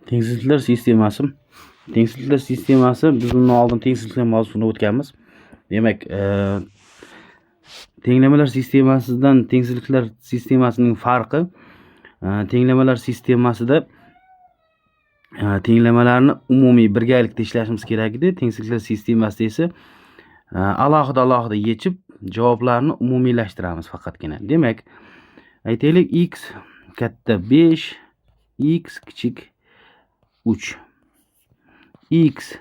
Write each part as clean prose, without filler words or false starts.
Tengsizliklar sistemasi. Tengsizliklar sistemasi biz bundan oldin tengsizliklar mavzusini o'tganmiz. Demak, tenglamalar sistemasidan tengsizliklar sistemasining farqi, tenglamalar sistemasida tenglamalarni umumiy birgalikda ishlashimiz kerak edi. Tengsizliklar sistemasida esa alohida yechib javoblarni umumiylashtiramiz faqatgina. Demak, aytaylik x katta 5, x kichik 3. X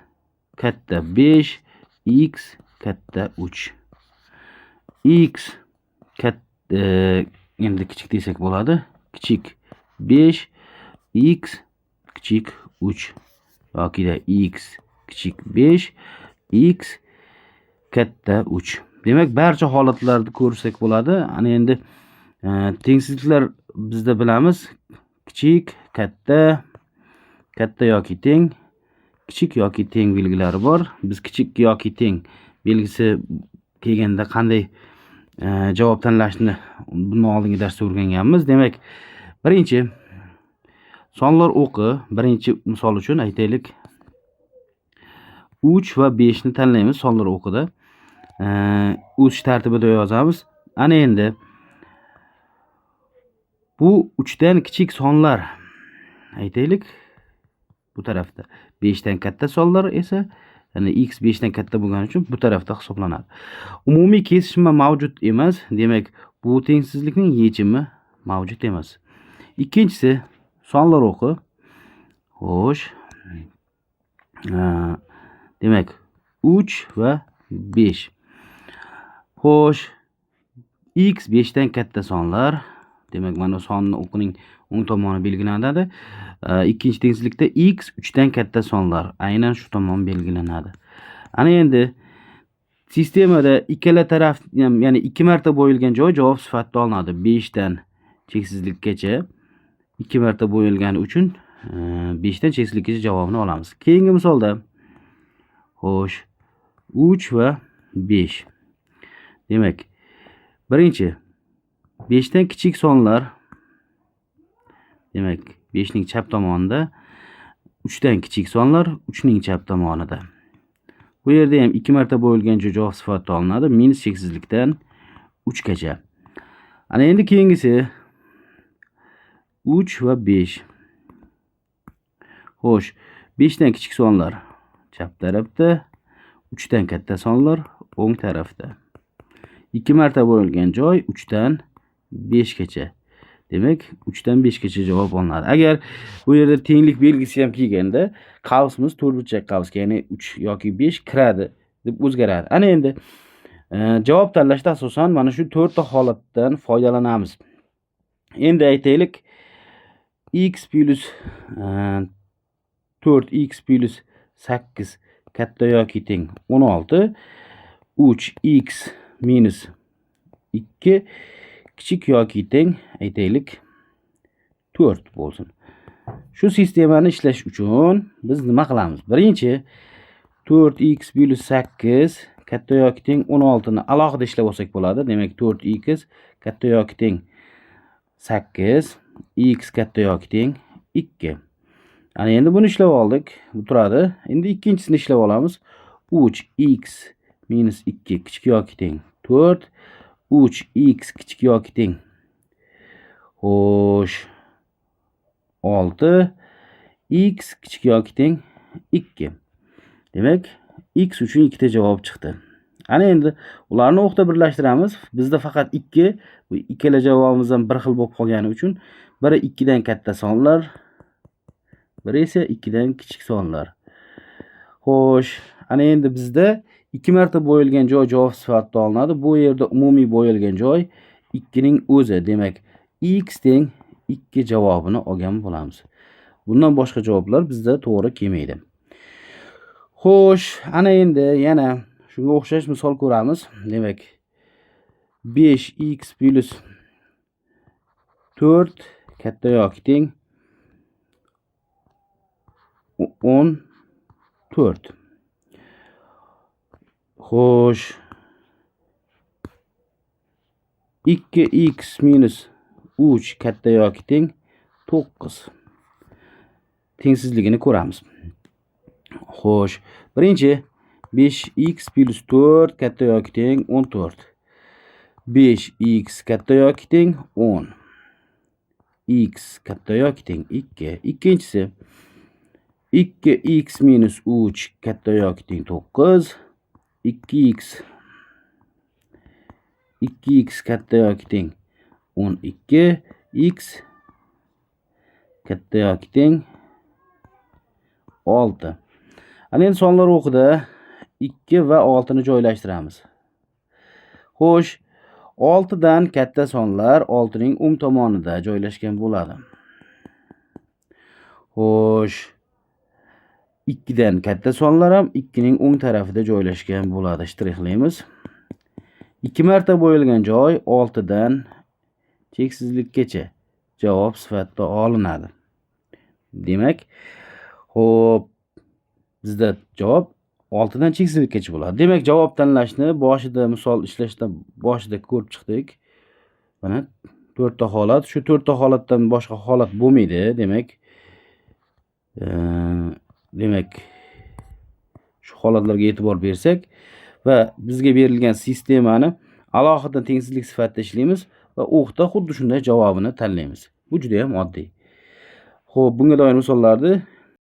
katta 5, x katta 3. X katta endi kichik desak bo'ladi. Kichik 5, x kichik 3 yoki x kichik 5, x katta 3. Demak, barcha holatlarda ko'rsak bo'ladi. Ana endi tengsizliklar bizda bilamiz. Kichik, katta yoki teng, kichik yoki teng belgilari bor. Biz kichik yoki teng belgisi kelganda qanday javob tanlashni bundan oldingi darsda o'rganganmiz. Demak, birinchi sonlar o'qi, birinchi misol uchun aytaylik 3 va 5 ni tanlaymiz sonlar o'qida. O'sish tartibida yozamiz. Ana endi bu 3 dan kichik sonlar aytaylik bu tarafda 5 dan katta sonlar esa ya'ni x 5 dan katta bo'lgani uchun bu tarafda hisoblanadi. Umumiy kesishma mavjud emas. Demak, bu tengsizlikning yechimi mavjud emas. Ikkinchisi sonlar o'qi. Xo'sh. Demak, 3 va 5. Xo'sh, x 5 dan katta sonlar. Demak, mana sonni o'qining o'ng tomoni belgilanadi. Ikkinchi tengsizlikda x 3 dan katta sonlar aynan shu tomon belgilanadi. Ana endi sistemada ikkala taraf, ya'ni 2 marta bo'yilgan joy javob sifatida olinadi. 5 dan cheksizlikkacha 2 marta bo'yilgani uchun 5 dan cheksizlikkacha javobni olamiz. Keyingi misolda xo'sh 3 va 5. Demak, birinchi 5 dan kichik sonlar. Demak, 5 ning chap tomonida, 3 dan kichik sonlar 3 ning chap tomonida. Bu yerda ham 2 marta bo'yilgan joy javob sifatida olinadi. Minus cheksizlikdan 3 gacha. Ana endi keyingisi 3 va 5. Xo'sh, 5 dan kichik sonlar chap tarafda, 3 dan katta sonlar o'ng tarafda. 2 marta bo'yilgan joy 3 dan 5 gacha. Demak, 3 dan 5 gacha javob olinadi. Agar bu yerda tenglik belgisi ham kelganda, qavsimiz to'rtburchak qavsga, ya'ni 3 yoki 5 kiradi deb o'zgaradi. Ana endi javob tanlashda asosan mana shu 4 ta holatdan foydalanamiz. Endi aytaylik x plus 4x plus 8 katta yoki teng 16, 3x minus 2 kichik yoki teng aytaylik 4 bo'lsin. Shu sistemani ishlash uchun biz nima qilamiz? Birinchi 4x plus 8 katta yoki teng 16 ni alohida ishlab olsak bo'ladi. Demak, 4x katta yoki teng 8, x katta yoki teng 2. Ana endi buni ishlab oldik. Bu turadi. Endi ikkinchisini ishlab olamiz. 3x minus 2 kichik yoki teng 4, 3x kichik yoki teng. Xo'sh, 6, x kichik yoki teng 2. Demak, x uchun ikkita javob chiqdi. Ana endi ularni o'qda birlashtiramiz. Bizda faqat 2, bu ikkala javobimizdan bir xil bo'lib qolgani uchun biri 2 dan katta sonlar, biri esa 2 dan kichik sonlar. Xo'sh, ana endi bizda 2 marta bo'yilgan joy javob sifatida olinadi. Bu yerda umumiy bo'yilgan joy 2 ning o'zi. Demak, x teng 2 javobini olgan bo'lamiz. Bundan boshqa javoblar bizda to'g'ri kelmaydi. Xo'sh, ana endi yana shunga o'xshash misol ko'ramiz. Demak, 5x plus 4 katta yoki teng 14. Xo'sh, 2x minus 3 katta yoki teng 9. tengsizligini ko'ramiz. Xo'sh, birinchi 5x plus 4 katta yoki teng 14. 5x katta yoki teng 10. X katta yoki teng 2. Ikkinchisi 2x minus 3 katta yoki teng 9. 2x katta yoki teng 12. X katta yoki teng 6. Ana endi sonlar o'qida 2 va 6 ni joylashtiramiz. Xo'sh, 6 dan katta sonlar 6 ning o'ng tomonida joylashgan bo'ladi. Xo'sh, 2 dan katta sonlar ham 2 ning o'ng tarafida joylashgan bo'ladi. Shtrixlaymiz. 2 marta bo'yalgan joy 6 dan cheksizlikkacha javob sifatida olinadi. Demak, xo'p, bizda javob 6 dan cheksizlikkacha bo'ladi. Demak, javob tanlashni boshida misol ishlashda boshida ko'rib chiqdik. Mana 4 ta holat, shu 4 ta holatdan boshqa holat bo'lmaydi. Demak, shu holatlarga e'tibor bersak va bizga berilgan sistemani alohida tengsizlik sifatida ishlaymiz va o'qda xuddi shunday javobini tanlaymiz. Bu juda ham oddiy. Xo'p, bunga doir misollarni